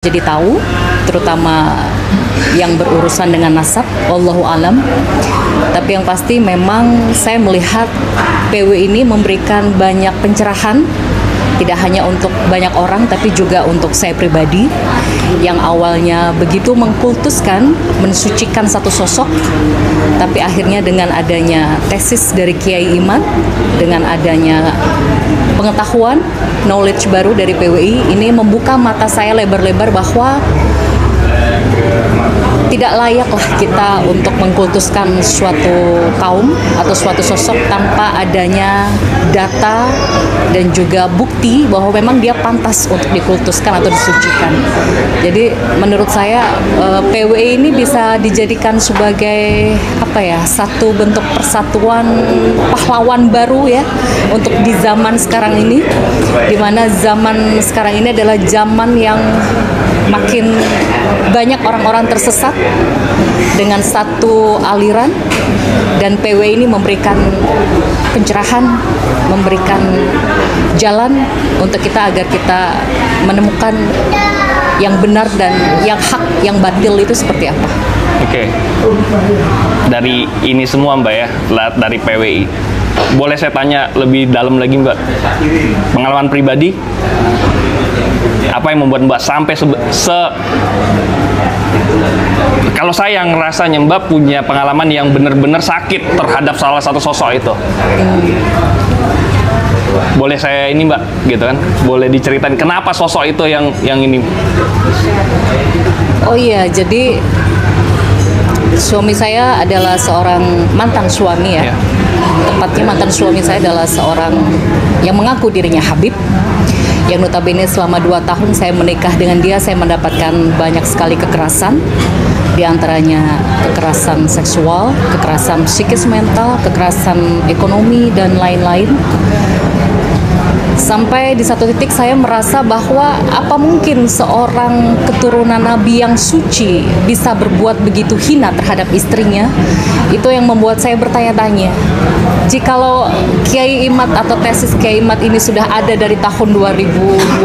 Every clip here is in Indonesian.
Jadi tahu, terutama yang berurusan dengan nasab, wallahu alam. Tapi yang pasti memang saya melihat PW ini memberikan banyak pencerahan, tidak hanya untuk banyak orang, tapi juga untuk saya pribadi, yang awalnya begitu mengkultuskan, mensucikan satu sosok, tapi akhirnya dengan adanya tesis dari Kiai Imad, dengan adanya pengetahuan, knowledge baru dari PWI, ini membuka mata saya lebar-lebar bahwa tidak layaklah kita untuk mengkultuskan suatu kaum atau suatu sosok tanpa adanya data dan juga bukti bahwa memang dia pantas untuk dikultuskan atau disucikan. Jadi menurut saya PWI ini bisa dijadikan sebagai satu bentuk persatuan pahlawan baru ya untuk di zaman sekarang ini, di mana zaman sekarang ini adalah zaman yang makin banyak orang-orang tersesat dengan satu aliran, dan PW ini memberikan pencerahan, memberikan jalan untuk kita agar kita menemukan yang benar dan yang hak, yang batil itu seperti apa. Oke. Dari ini semua Mbak ya, dari PWI, boleh saya tanya lebih dalam lagi Mbak, pengalaman pribadi apa yang membuat Mbak sampai kalau saya yang ngerasanya Mbak punya pengalaman yang benar-benar sakit terhadap salah satu sosok itu. Boleh saya ini Mbak, gitu kan? Boleh diceritain kenapa sosok itu yang ini? Oh iya, jadi suami saya adalah seorang mantan suami ya. Tepatnya mantan suami saya adalah seorang yang mengaku dirinya Habib, yang notabene selama 2 tahun saya menikah dengan dia, saya mendapatkan banyak sekali kekerasan, diantaranya kekerasan seksual, kekerasan psikis mental, kekerasan ekonomi, dan lain-lain. Sampai di satu titik saya merasa bahwa apa mungkin seorang keturunan Nabi yang suci bisa berbuat begitu hina terhadap istrinya. Itu yang membuat saya bertanya-tanya, jikalau Kiai Imad atau tesis Kiai Imad ini sudah ada dari tahun 2021,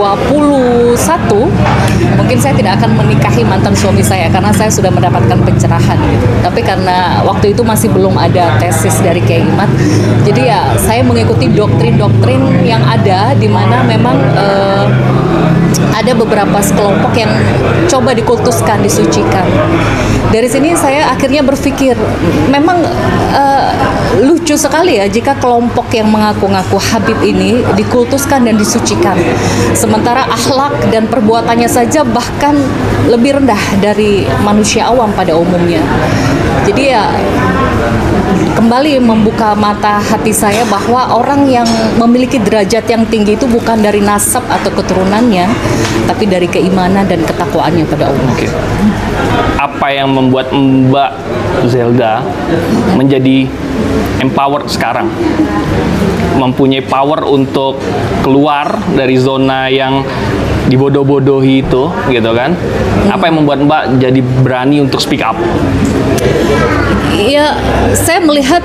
mungkin saya tidak akan menikahi mantan suami saya karena saya sudah mendapatkan pencerahan gitu. Tapi karena waktu itu masih belum ada tesis dari Kiai Imad, jadi ya saya mengikuti doktrin-doktrin yang ada, di mana memang ada beberapa sekelompok yang coba dikultuskan, disucikan. Dari sini saya akhirnya berpikir, memang lucu sekali ya jika kelompok yang mengaku-ngaku Habib ini dikultuskan dan disucikan, sementara akhlak dan perbuatannya saja bahkan lebih rendah dari manusia awam pada umumnya. Jadi ya kembali membuka mata hati saya bahwa orang yang memiliki derajat yang tinggi itu bukan dari nasab atau keturunannya, tapi dari keimanan dan ketakwaannya pada Allah. Oke. Apa yang membuat Mbak Zelda menjadi empowered sekarang? Mempunyai power untuk keluar dari zona yang dibodoh-bodohi itu, gitu kan? Apa yang membuat Mbak jadi berani untuk speak up? Ya, saya melihat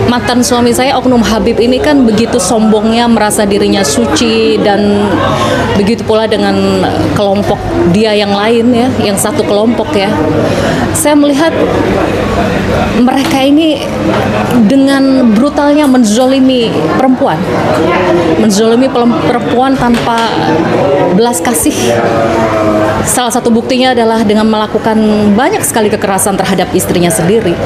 mantan suami saya, oknum Habib ini kan begitu sombongnya, merasa dirinya suci, dan begitu pula dengan kelompok dia yang lain ya, yang satu kelompok ya. Saya melihat mereka ini dengan brutalnya menzolimi perempuan, tanpa belas kasih. Salah satu buktinya adalah dengan melakukan banyak sekali kekerasan terhadap istrinya sendiri.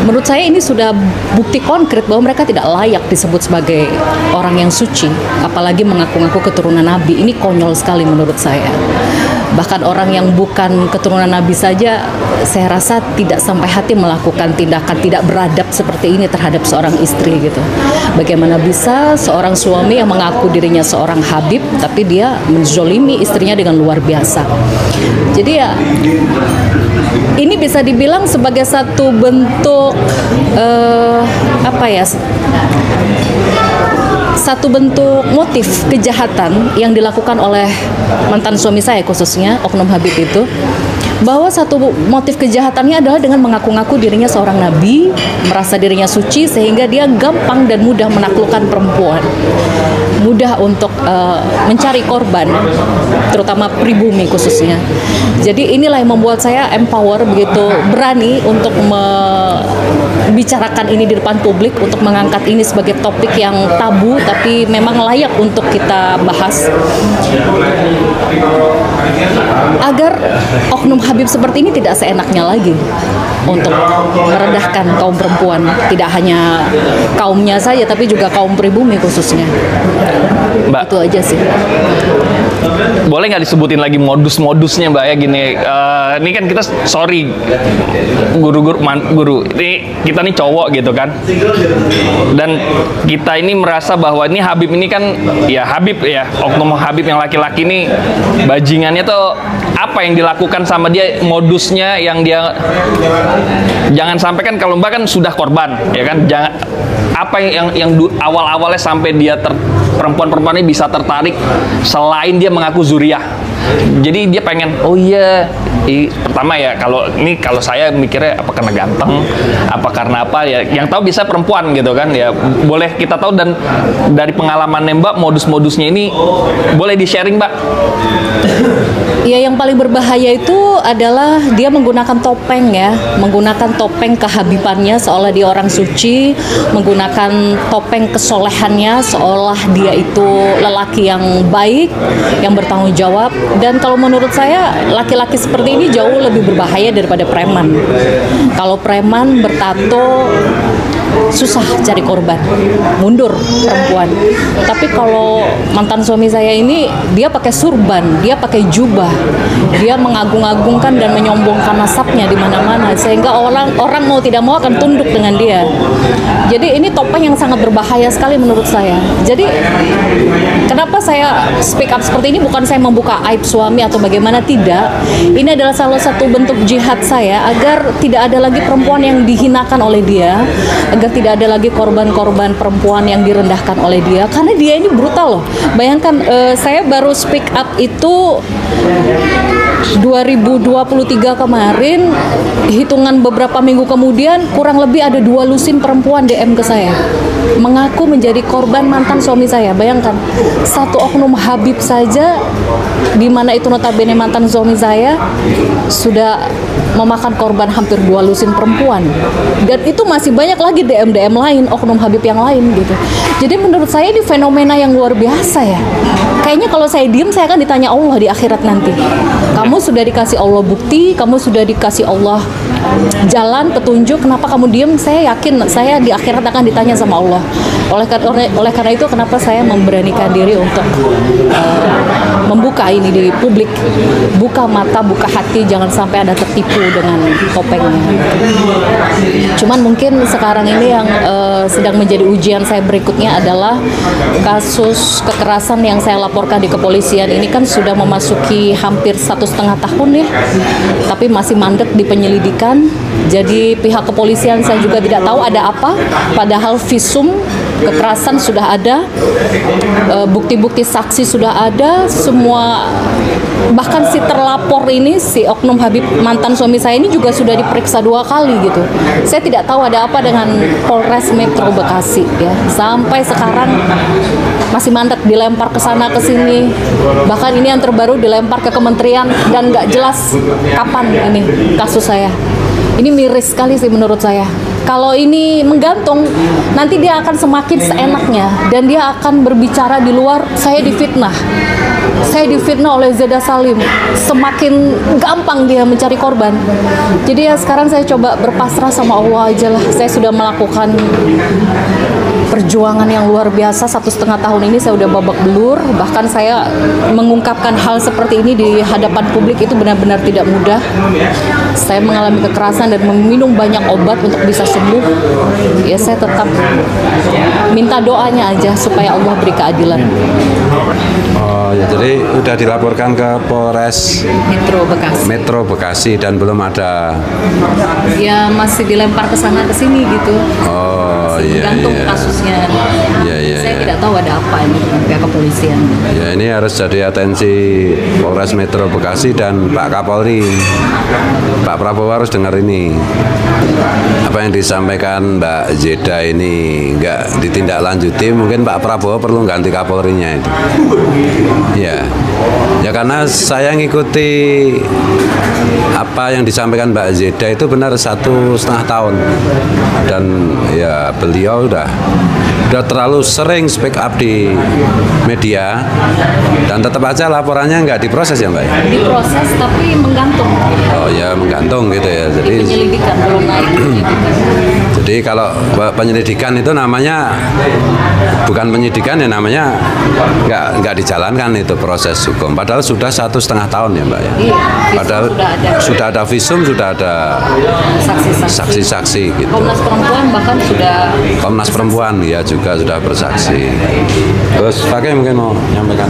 Menurut saya ini sudah bukti konkret bahwa mereka tidak layak disebut sebagai orang yang suci, apalagi mengaku-ngaku keturunan Nabi. Ini konyol sekali menurut saya. Bahkan orang yang bukan keturunan Nabi saja, saya rasa tidak sampai hati melakukan tindakan tidak beradab seperti ini terhadap seorang istri gitu. Bagaimana bisa seorang suami yang mengaku dirinya seorang Habib, tapi dia menzolimi istrinya dengan luar biasa. Jadi ya, ini bisa dibilang sebagai satu bentuk satu bentuk motif kejahatan yang dilakukan oleh mantan suami saya, khususnya oknum Habib itu, bahwa satu motif kejahatannya adalah dengan mengaku-ngaku dirinya seorang nabi, merasa dirinya suci sehingga dia gampang dan mudah menaklukkan perempuan, mudah untuk mencari korban, terutama pribumi khususnya. Jadi inilah yang membuat saya empower, begitu berani untuk membicarakan ini di depan publik, untuk mengangkat ini sebagai topik yang tabu tapi memang layak untuk kita bahas, agar oknum Habib seperti ini tidak seenaknya lagi untuk merendahkan kaum perempuan, tidak hanya kaumnya saja tapi juga kaum pribumi khususnya. Mbak, Itu aja sih. boleh nggak disebutin lagi modus-modusnya Mbak ya, gini, ini kan kita sorry guru, ini kita nih cowok gitu kan, dan kita ini merasa bahwa ini Habib ini kan ya Habib ya, oknum Habib yang laki-laki ini bajingannya tuh apa yang dilakukan sama dia, modusnya yang dia, jangan sampai kan kalau Mbak kan sudah korban ya kan, jangan apa yang awal-awalnya sampai dia perempuan-perempuan ini bisa tertarik selain dia mengaku zuriyah. Jadi dia pengen, oh iya, pertama ya kalau saya mikirnya apa karena ganteng, apa karena apa ya, yang tahu bisa perempuan gitu kan ya, boleh kita tahu. Dan dari pengalamannya Mbak, modus-modusnya ini boleh di-sharing Mbak? Ya, yang paling berbahaya itu adalah dia menggunakan topeng ya, menggunakan topeng kehabibannya seolah dia orang suci, menggunakan topeng kesolehannya seolah dia itu lelaki yang baik, yang bertanggung jawab. Dan kalau menurut saya laki-laki seperti ini jauh lebih berbahaya daripada preman. Kalau preman bertato susah cari korban, mundur perempuan. Tapi kalau mantan suami saya ini, dia pakai surban, dia pakai jubah, dia mengagung-agungkan dan menyombongkan nasabnya di mana-mana, sehingga orang mau tidak mau akan tunduk dengan dia. Jadi ini topeng yang sangat berbahaya sekali menurut saya. Jadi kenapa saya speak up seperti ini? Bukan saya membuka aib suami atau bagaimana, tidak. Ini adalah salah satu bentuk jihad saya agar tidak ada lagi perempuan yang dihinakan oleh dia, agar tidak ada lagi korban-korban perempuan yang direndahkan oleh dia, karena dia ini brutal loh. Bayangkan, saya baru speak up itu 2023 kemarin, hitungan beberapa minggu kemudian kurang lebih ada 2 lusin perempuan DM ke saya mengaku menjadi korban mantan suami saya. Bayangkan, satu oknum Habib saja, di mana itu notabene mantan suami saya, sudah memakan korban hampir 2 lusin perempuan. Dan itu masih banyak lagi DM-DM lain, oknum Habib yang lain gitu. Jadi menurut saya ini fenomena yang luar biasa ya. Kayaknya kalau saya diem, saya akan ditanya Allah di akhirat nanti. Kamu sudah dikasih Allah bukti, kamu sudah dikasih Allah jalan, petunjuk, kenapa kamu diem? Saya yakin saya di akhirat akan ditanya sama Allah. Oleh karena itu, kenapa saya memberanikan diri untuk membuka ini di publik, buka mata, buka hati, jangan sampai ada tertipu dengan topengnya. Cuman mungkin sekarang ini yang sedang menjadi ujian saya berikutnya adalah kasus kekerasan yang saya laporkan di kepolisian ini kan sudah memasuki hampir 1,5 tahun ya, tapi masih mandek di penyelidikan. Jadi pihak kepolisian saya juga tidak tahu ada apa, padahal visum kekerasan sudah ada, bukti-bukti saksi sudah ada, semua. Bahkan si terlapor ini, si oknum Habib mantan suami saya ini juga sudah diperiksa 2 kali gitu. Saya tidak tahu ada apa dengan Polres Metro Bekasi ya. Sampai sekarang masih mandek, dilempar ke sana ke sini. Bahkan ini yang terbaru dilempar ke kementerian dan nggak jelas kapan ini kasus saya. Ini miris sekali sih menurut saya. Kalau ini menggantung, nanti dia akan semakin seenaknya dan dia akan berbicara di luar, saya difitnah. Saya difitnah oleh Zeda Salim. Semakin gampang dia mencari korban. Jadi ya sekarang saya coba berpasrah sama Allah aja lah. Saya sudah melakukan perjuangan yang luar biasa 1,5 tahun ini, saya udah babak belur. Bahkan saya mengungkapkan hal seperti ini di hadapan publik itu benar-benar tidak mudah. Saya mengalami kekerasan dan meminum banyak obat untuk bisa sembuh. Ya saya tetap minta doanya aja supaya Allah beri keadilan. ya, jadi udah dilaporkan ke Polres Metro Bekasi dan belum ada. Ya masih dilempar ke sana ke sini gitu. Oh iya. Tergantung kasusnya. Iya. Saya tidak tahu ada apa ini dengan pihak kepolisian. Ya ini harus jadi atensi Polres Metro Bekasi dan Pak Kapolri. Pak Prabowo harus dengar ini. Apa yang disampaikan Mbak Zeda ini nggak ditindaklanjuti, mungkin Pak Prabowo perlu ganti Kapolrinya itu. Ya karena saya ngikuti apa yang disampaikan Mbak Zeda itu benar 1,5 tahun, dan ya beliau udah terlalu sering speak up di media, dan tetap aja laporannya nggak diproses ya Mbak? Diproses tapi menggantung. Oh ya menggantung gitu ya. Jadi penyelidikan belum naik. Jadi kalau penyelidikan itu namanya bukan penyidikan ya, namanya nggak dijalankan itu proses hukum. Padahal sudah 1,5 tahun ya Mbak ya. Iya, padahal sudah ada visum, sudah ada saksi-saksi gitu. Komnas Perempuan bahkan sudah. Komnas Perempuan ya juga sudah bersaksi. Terus Pakai mungkin mau menyampaikan.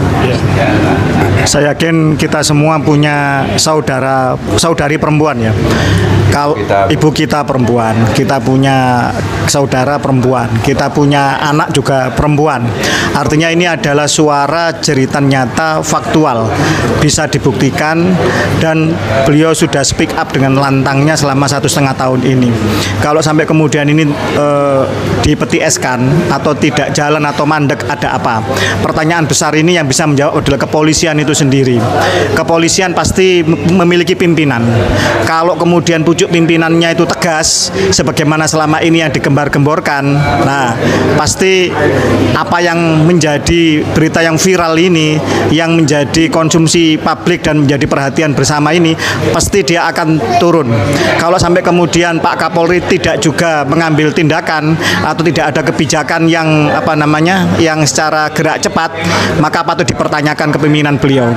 Saya yakin kita semua punya saudari perempuan ya. Kalau ibu kita perempuan, kita punya saudara perempuan, kita punya anak juga perempuan. Artinya ini adalah suara jeritan nyata, faktual, bisa dibuktikan, dan beliau sudah speak up dengan lantangnya selama 1,5 tahun ini. Kalau sampai kemudian ini dipeti eskan atau tidak jalan atau mandek, ada apa? Pertanyaan besar ini yang bisa menjawab adalah kepolisian itu sendiri. Kepolisian pasti memiliki pimpinan. Kalau kemudian pucuk pimpinannya itu tegas, sebagaimana selama ini yang digembar-gemborkan, nah pasti apa yang menjadi berita yang viral ini, yang menjadi konsumsi publik dan menjadi perhatian bersama ini, pasti dia akan turun. Kalau sampai kemudian Pak Kapolri tidak juga mengambil tindakan atau tidak ada kebijakan yang yang secara gerak cepat, maka patut dipertanyakan kepemimpinan beliau.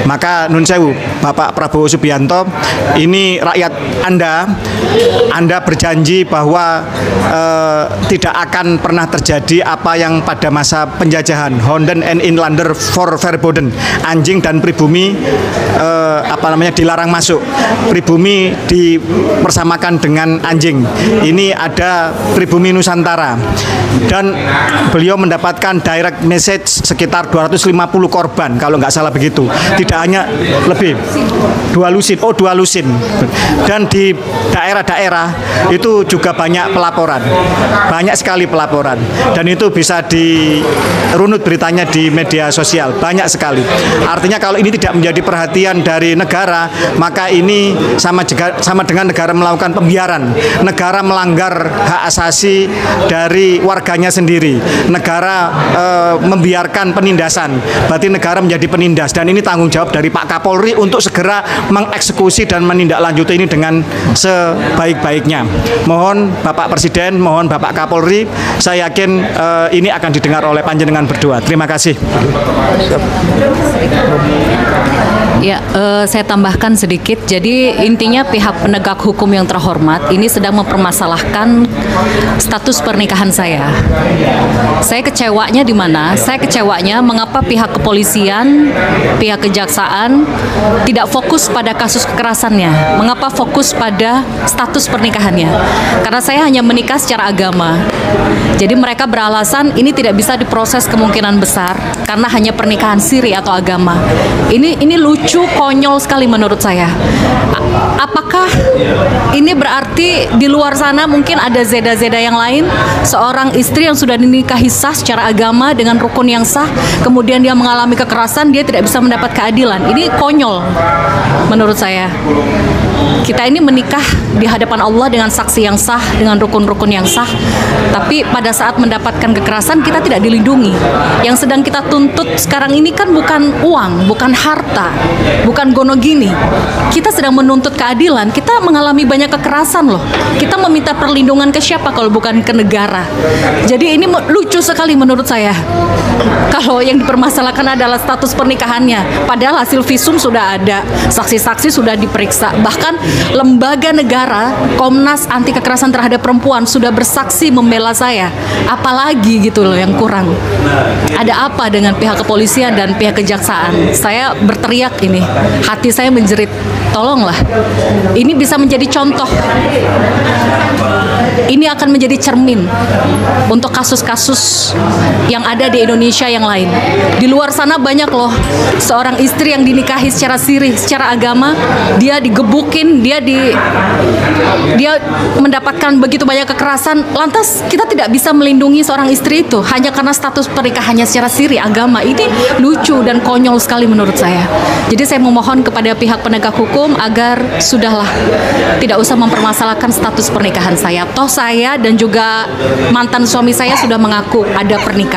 Maka nun sewu, Bapak Prabowo Subianto, ini rakyat Anda berjanji bahwa tidak akan pernah terjadi apa yang pada masa penjajahan, Honden and Inlander for Verboden, anjing dan pribumi dilarang masuk, pribumi dipersamakan dengan anjing. Ini ada pribumi Nusantara, dan beliau mendapatkan direct message sekitar 250 korban kalau nggak salah begitu, tidak hanya lebih, 2 lusin, dan di daerah-daerah itu juga banyak sekali pelaporan, dan itu bisa dirunut beritanya di media sosial, banyak sekali. Artinya kalau ini tidak menjadi perhatian dari negara, maka ini sama dengan negara melakukan pembiaran, negara melanggar hak asasi dari warganya sendiri, negara membiarkan penindasan, berarti negara menjadi penindas, dan ini tanggung jawab dari Pak Kapolri untuk segera mengeksekusi dan menindaklanjuti ini dengan sebaik-baiknya. Mohon Bapak Presiden, mohon Bapak Kapolri, saya yakin ini akan didengar oleh panjenengan berdua. Terima kasih. Ya, saya tambahkan sedikit. Jadi intinya pihak penegak hukum yang terhormat ini sedang mempermasalahkan status pernikahan saya. Saya kecewanya di mana? Saya kecewanya mengapa pihak kepolisian, pihak kejaksaan tidak fokus pada kasus kekerasannya. Mengapa fokus pada status pernikahannya? Karena saya hanya menikah secara agama. Jadi mereka beralasan ini tidak bisa diproses kemungkinan besar karena hanya pernikahan siri atau agama. Ini lucu, konyol sekali menurut saya. Apakah ini berarti di luar sana mungkin ada zeda-zeda yang lain, seorang istri yang sudah dinikahi sah secara agama dengan rukun yang sah, kemudian dia mengalami kekerasan, dia tidak bisa mendapat keadilan. Ini konyol menurut saya. Kita ini menikah di hadapan Allah dengan saksi yang sah, dengan rukun-rukun yang sah, tapi pada saat mendapatkan kekerasan kita tidak dilindungi. Yang sedang kita tuntut sekarang ini kan bukan uang, bukan harta, bukan gonogini. Kita sedang menuntut keadilan. Kita mengalami banyak kekerasan loh. Kita meminta perlindungan ke siapa kalau bukan ke negara? Jadi ini lucu sekali menurut saya. Kalau yang dipermasalahkan adalah status pernikahannya, padahal hasil visum sudah ada, saksi-saksi sudah diperiksa, bahkan bahkan lembaga negara Komnas Anti Kekerasan Terhadap Perempuan sudah bersaksi membela saya. Apalagi gitu loh yang kurang. Ada apa dengan pihak kepolisian dan pihak kejaksaan? Saya berteriak ini, hati saya menjerit, tolonglah. Ini bisa menjadi contoh. Ini akan menjadi cermin untuk kasus-kasus yang ada di Indonesia yang lain. Di luar sana banyak loh, seorang istri yang dinikahi secara siri, secara agama, dia digebukin, dia mendapatkan begitu banyak kekerasan. Lantas kita tidak bisa melindungi seorang istri itu hanya karena status pernikahannya secara siri agama. Ini lucu dan konyol sekali menurut saya. Jadi saya memohon kepada pihak penegak hukum agar sudahlah, tidak usah mempermasalahkan status pernikahan saya. Toh saya dan juga mantan suami saya sudah mengaku ada pernikahan.